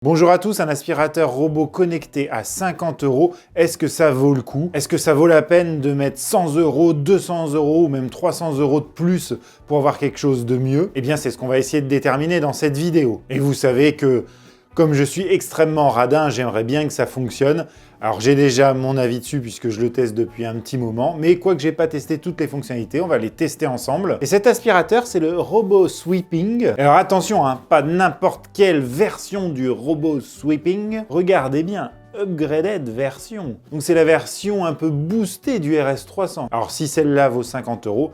Bonjour à tous, un aspirateur robot connecté à 50 €, est-ce que ça vaut le coup? Est-ce que ça vaut la peine de mettre 100 €, 200 € ou même 300 € de plus pour avoir quelque chose de mieux? Eh bien, c'est ce qu'on va essayer de déterminer dans cette vidéo. Et vous savez que, comme je suis extrêmement radin, j'aimerais bien que ça fonctionne. Alors j'ai déjà mon avis dessus puisque je le teste depuis un petit moment, mais quoique j'ai pas testé toutes les fonctionnalités, on va les tester ensemble. Et cet aspirateur, c'est le Robot Sweeping. Alors attention, hein, pas n'importe quelle version du Robot Sweeping. Regardez bien, upgraded version. Donc c'est la version un peu boostée du RS300. Alors si celle-là vaut 50 €,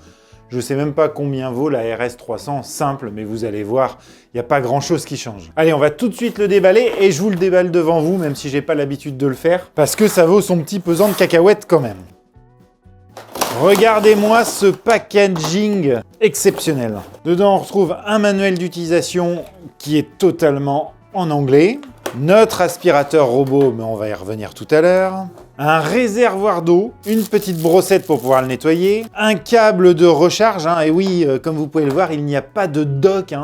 je sais même pas combien vaut la RS300 simple, mais vous allez voir, il n'y a pas grand-chose qui change. Allez, on va tout de suite le déballer, et je vous le déballe devant vous, même si j'ai pas l'habitude de le faire, parce que ça vaut son petit pesant de cacahuètes quand même. Regardez-moi ce packaging exceptionnel. Dedans, on retrouve un manuel d'utilisation qui est totalement en anglais, notre aspirateur robot, mais on va y revenir tout à l'heure, un réservoir d'eau, une petite brossette pour pouvoir le nettoyer, un câble de recharge, et oui, comme vous pouvez le voir, il n'y a pas de dock,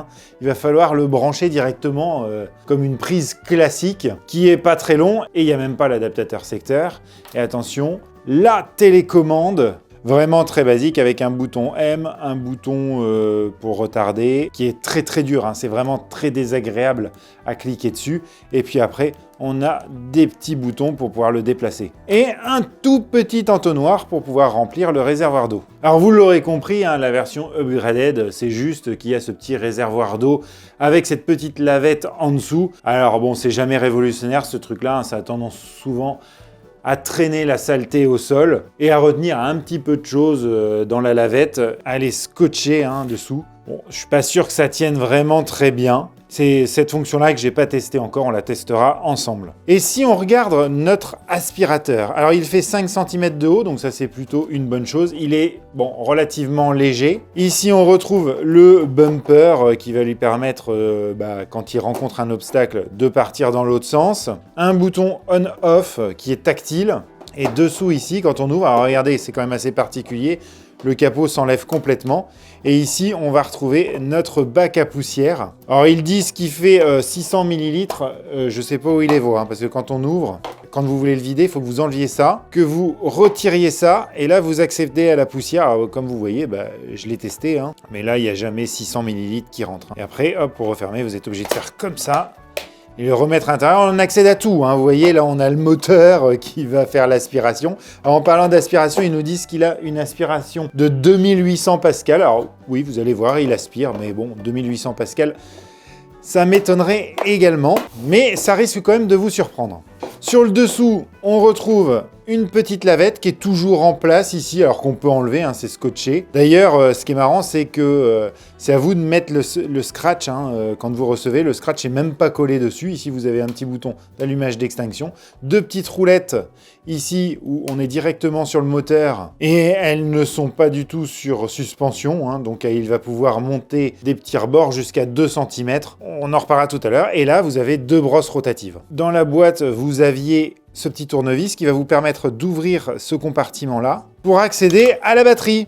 il va falloir le brancher directement comme une prise classique, qui est pas très long, et il n'y a même pas l'adaptateur secteur. Et attention, la télécommande, vraiment très basique, avec un bouton M, un bouton pour retarder, qui est très très dur, c'est vraiment très désagréable à cliquer dessus. Et puis après, on a des petits boutons pour pouvoir le déplacer. Et un tout petit entonnoir pour pouvoir remplir le réservoir d'eau. Alors vous l'aurez compris, la version upgraded, c'est juste qu'il y a ce petit réservoir d'eau avec cette petite lavette en dessous. Alors bon, c'est jamais révolutionnaire ce truc-là, ça a tendance souvent à traîner la saleté au sol et à retenir un petit peu de choses dans la lavette, à les scotcher dessous. Bon, je suis pas sûr que ça tienne vraiment très bien. C'est cette fonction-là que j'ai pas testée encore, on la testera ensemble. Et si on regarde notre aspirateur, alors il fait 5 cm de haut, donc ça c'est plutôt une bonne chose. Il est relativement léger. Ici on retrouve le bumper qui va lui permettre, quand il rencontre un obstacle, de partir dans l'autre sens. Un bouton on-off qui est tactile. Et dessous ici, quand on ouvre, alors regardez, c'est quand même assez particulier, le capot s'enlève complètement. Et ici, on va retrouver notre bac à poussière. Alors, ils disent qu'il fait 600 ml. Je ne sais pas où il est, parce que quand on ouvre, quand vous voulez le vider, il faut que vous enleviez ça, que vous retiriez ça, et là, vous accédez à la poussière. Alors, comme vous voyez, je l'ai testé, mais là, il n'y a jamais 600 ml qui rentrent. Et après, hop, pour refermer, vous êtes obligé de faire comme ça. Et le remettre à l'intérieur, on accède à tout. Vous voyez, là, on a le moteur qui va faire l'aspiration. Alors, en parlant d'aspiration, ils nous disent qu'il a une aspiration de 2800 pascal. Alors, oui, vous allez voir, il aspire, mais bon, 2800 pascal, ça m'étonnerait également. Mais ça risque quand même de vous surprendre. Sur le dessous, on retrouve une petite lavette qui est toujours en place ici, alors qu'on peut enlever, c'est scotché. D'ailleurs, ce qui est marrant, c'est que c'est à vous de mettre le scratch. Quand vous recevez, le scratch n'est même pas collé dessus. Ici, vous avez un petit bouton d'allumage d'extinction. Deux petites roulettes ici, où on est directement sur le moteur. Et elles ne sont pas du tout sur suspension. Donc, il va pouvoir monter des petits rebords jusqu'à 2 cm. On en reparlera tout à l'heure. Et là, vous avez deux brosses rotatives. Dans la boîte, vous aviez ce petit tournevis qui va vous permettre d'ouvrir ce compartiment-là pour accéder à la batterie.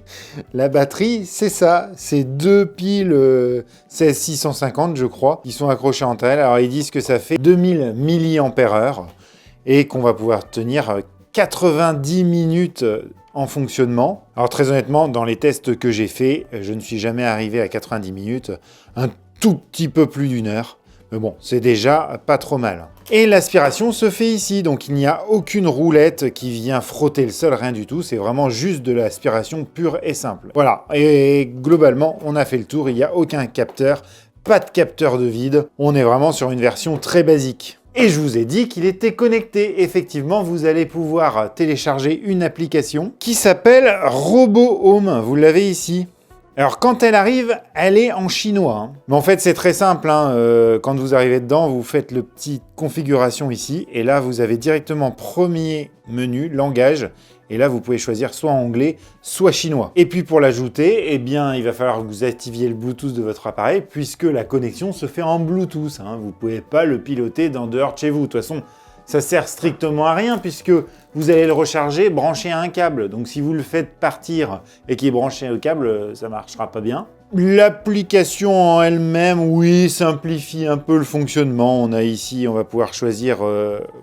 La batterie, c'est ça, c'est deux piles 16650, je crois, qui sont accrochées entre elles. Alors, ils disent que ça fait 2000 mAh et qu'on va pouvoir tenir 90 minutes en fonctionnement. Alors, très honnêtement, dans les tests que j'ai faits, je ne suis jamais arrivé à 90 minutes, un tout petit peu plus d'1 heure. Mais bon, c'est déjà pas trop mal. Et l'aspiration se fait ici, donc il n'y a aucune roulette qui vient frotter le sol, rien du tout. C'est vraiment juste de l'aspiration pure et simple. Voilà, et globalement, on a fait le tour. Il n'y a aucun capteur, pas de capteur de vide. On est vraiment sur une version très basique. Et je vous ai dit qu'il était connecté. Effectivement, vous allez pouvoir télécharger une application qui s'appelle Robot Home. Vous l'avez ici. Alors, quand elle arrive, elle est en chinois. Mais en fait, c'est très simple. Quand vous arrivez dedans, vous faites le petit configuration ici. Et là, vous avez directement premier menu, langage. Et là, vous pouvez choisir soit anglais, soit chinois. Et puis, pour l'ajouter, il va falloir que vous activiez le Bluetooth de votre appareil, puisque la connexion se fait en Bluetooth. Vous ne pouvez pas le piloter dehors de chez vous. De toute façon, ça sert strictement à rien puisque vous allez le recharger branché à un câble. Donc si vous le faites partir et qu'il est branché au câble, ça ne marchera pas bien. L'application en elle-même, oui, simplifie un peu le fonctionnement. On a ici, on va pouvoir choisir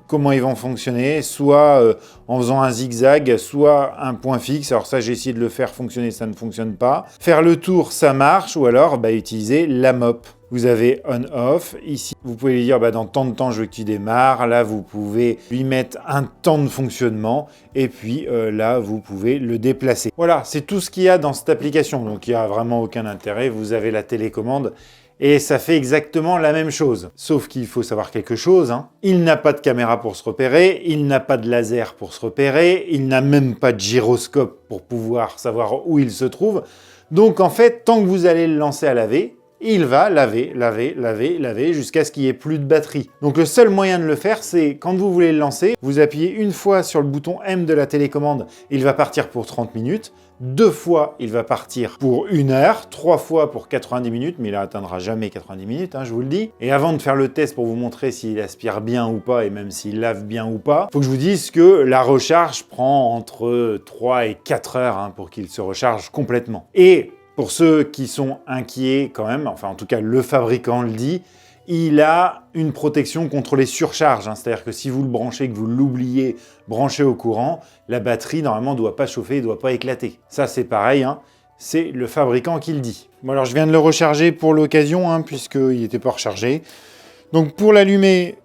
comment ils vont fonctionner, soit en faisant un zigzag, soit un point fixe. Alors ça, j'ai essayé de le faire fonctionner, ça ne fonctionne pas. Faire le tour, ça marche, ou alors utiliser la mop. Vous avez on-off. Ici, vous pouvez lui dire dans tant de temps, je veux que tu démarres. Là, vous pouvez lui mettre un temps de fonctionnement. Et puis là, vous pouvez le déplacer. Voilà, c'est tout ce qu'il y a dans cette application. Donc, il n'y a vraiment aucun intérêt. Vous avez la télécommande. Et ça fait exactement la même chose. Sauf qu'il faut savoir quelque chose. Il n'a pas de caméra pour se repérer. Il n'a pas de laser pour se repérer. Il n'a même pas de gyroscope pour pouvoir savoir où il se trouve. Donc, en fait, tant que vous allez le lancer à laver, il va laver jusqu'à ce qu'il n'y ait plus de batterie. Donc le seul moyen de le faire, c'est quand vous voulez le lancer, vous appuyez une fois sur le bouton M de la télécommande, il va partir pour 30 minutes, 2 fois il va partir pour 1 heure, 3 fois pour 90 minutes, mais il n'atteindra jamais 90 minutes, je vous le dis. Et avant de faire le test pour vous montrer s'il aspire bien ou pas, et même s'il lave bien ou pas, il faut que je vous dise que la recharge prend entre 3 et 4 heures pour qu'il se recharge complètement. Et pour ceux qui sont inquiets quand même, enfin en tout cas le fabricant le dit, il a une protection contre les surcharges. C'est-à-dire que si vous le branchez, que vous l'oubliez branché au courant, la batterie normalement ne doit pas chauffer, ne doit pas éclater. Ça c'est pareil, c'est le fabricant qui le dit. Bon alors je viens de le recharger pour l'occasion, puisqu'il n'était pas rechargé. Donc pour l'allumer,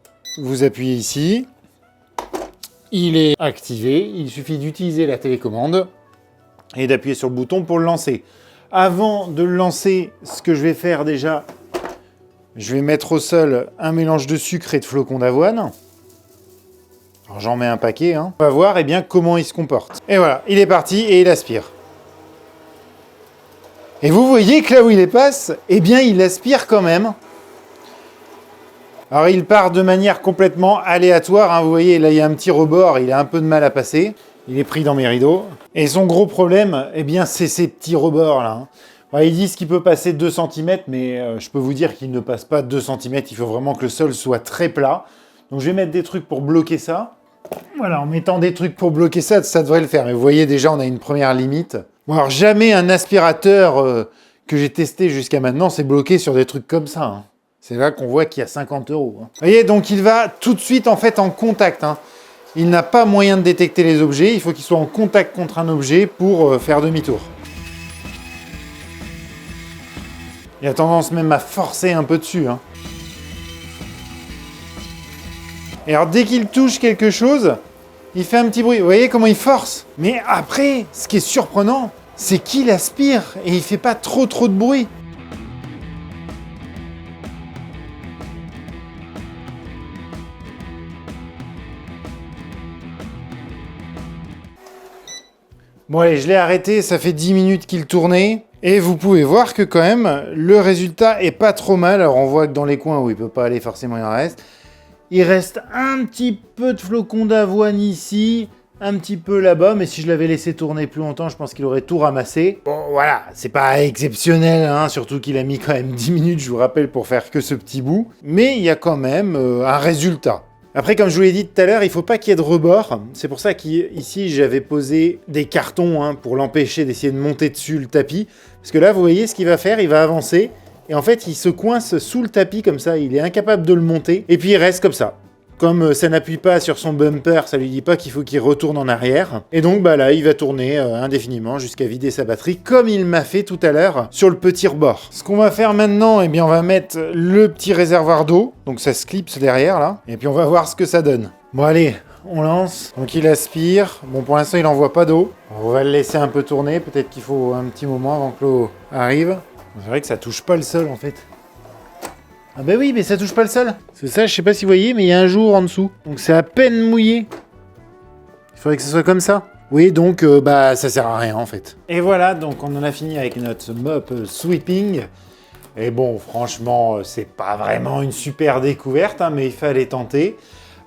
vous appuyez ici. Il est activé, il suffit d'utiliser la télécommande et d'appuyer sur le bouton pour le lancer. Avant de le lancer, ce que je vais faire déjà, je vais mettre au sol un mélange de sucre et de flocons d'avoine. Alors j'en mets un paquet. On va voir comment il se comporte. Et voilà, il est parti et il aspire. Et vous voyez que là où il passe, il aspire quand même. Alors il part de manière complètement aléatoire. Vous voyez, là il y a un petit rebord, il a un peu de mal à passer. Il est pris dans mes rideaux. Et son gros problème, c'est ces petits rebords-là. Ils disent qu'il peut passer 2 cm, mais je peux vous dire qu'il ne passe pas 2 cm. Il faut vraiment que le sol soit très plat. Donc je vais mettre des trucs pour bloquer ça. Voilà, en mettant des trucs pour bloquer ça, ça devrait le faire. Mais vous voyez, déjà, on a une première limite. Bon, alors jamais un aspirateur que j'ai testé jusqu'à maintenant s'est bloqué sur des trucs comme ça. C'est là qu'on voit qu'il y a 50 €. Vous voyez, donc il va tout de suite en contact. Il n'a pas moyen de détecter les objets, il faut qu'il soit en contact contre un objet pour faire demi-tour. Il a tendance même à forcer un peu dessus. Et alors dès qu'il touche quelque chose, il fait un petit bruit. Vous voyez comment il force? Mais après, ce qui est surprenant, c'est qu'il aspire et il fait pas trop de bruit. Bon allez, je l'ai arrêté, ça fait 10 minutes qu'il tournait. Et vous pouvez voir que quand même, le résultat est pas trop mal. Alors on voit que dans les coins où il peut pas aller, forcément il en reste. Il reste un petit peu de flocons d'avoine ici, un petit peu là-bas. Mais si je l'avais laissé tourner plus longtemps, je pense qu'il aurait tout ramassé. Bon voilà, c'est pas exceptionnel, surtout qu'il a mis quand même 10 minutes, je vous rappelle, pour faire que ce petit bout. Mais il y a quand même un résultat. Après, comme je vous l'ai dit tout à l'heure, il ne faut pas qu'il y ait de rebord. C'est pour ça qu'ici, j'avais posé des cartons pour l'empêcher d'essayer de monter dessus le tapis. Parce que là, vous voyez ce qu'il va faire, il va avancer. Et en fait, il se coince sous le tapis comme ça. Il est incapable de le monter. Et puis, il reste comme ça. Comme ça n'appuie pas sur son bumper, ça lui dit pas qu'il faut qu'il retourne en arrière. Et donc là, il va tourner indéfiniment jusqu'à vider sa batterie, comme il m'a fait tout à l'heure sur le petit rebord. Ce qu'on va faire maintenant, on va mettre le petit réservoir d'eau. Donc ça se clipse derrière là. Et puis on va voir ce que ça donne. Bon allez, on lance. Donc il aspire. Bon, pour l'instant, il n'envoie pas d'eau. On va le laisser un peu tourner. Peut-être qu'il faut un petit moment avant que l'eau arrive. C'est vrai que ça touche pas le sol en fait. Ah bah oui, mais ça touche pas le sol. C'est ça, je sais pas si vous voyez, mais il y a un jour en dessous. Donc c'est à peine mouillé. Il faudrait que ce soit comme ça. Oui, donc ça sert à rien en fait. Et voilà, donc on en a fini avec notre mop sweeping. Et bon, franchement, c'est pas vraiment une super découverte, mais il fallait tenter.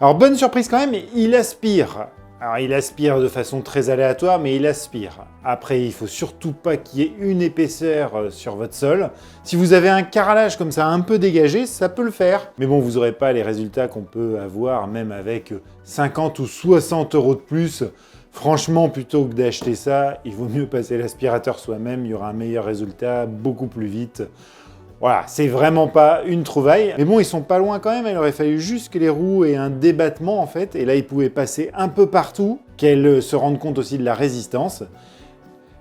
Alors bonne surprise quand même, il aspire. Alors il aspire de façon très aléatoire, mais il aspire. Après, il faut surtout pas qu'il y ait une épaisseur sur votre sol. Si vous avez un carrelage comme ça un peu dégagé, ça peut le faire. Mais bon, vous n'aurez pas les résultats qu'on peut avoir même avec 50 ou 60 € de plus Franchement, plutôt que d'acheter ça, il vaut mieux passer l'aspirateur soi-même, il y aura un meilleur résultat, beaucoup plus vite. Voilà, c'est vraiment pas une trouvaille. Mais bon, ils sont pas loin quand même, il aurait fallu juste que les roues aient un débattement en fait, et là ils pouvaient passer un peu partout, qu'elles se rendent compte aussi de la résistance.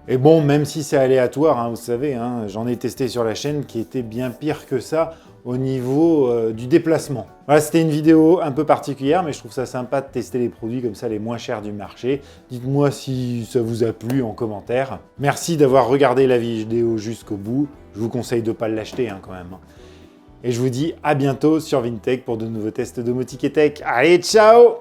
Et bon, même si c'est aléatoire, hein, vous savez, hein, j'en ai testé sur la chaîne qui était bien pire que ça au niveau du déplacement. Voilà, c'était une vidéo un peu particulière, mais je trouve ça sympa de tester les produits comme ça, les moins chers du marché. Dites-moi si ça vous a plu en commentaire. Merci d'avoir regardé la vidéo jusqu'au bout. Je vous conseille de ne pas l'acheter hein, quand même. Et je vous dis à bientôt sur Vintech pour de nouveaux tests domotique et tech. Allez, ciao!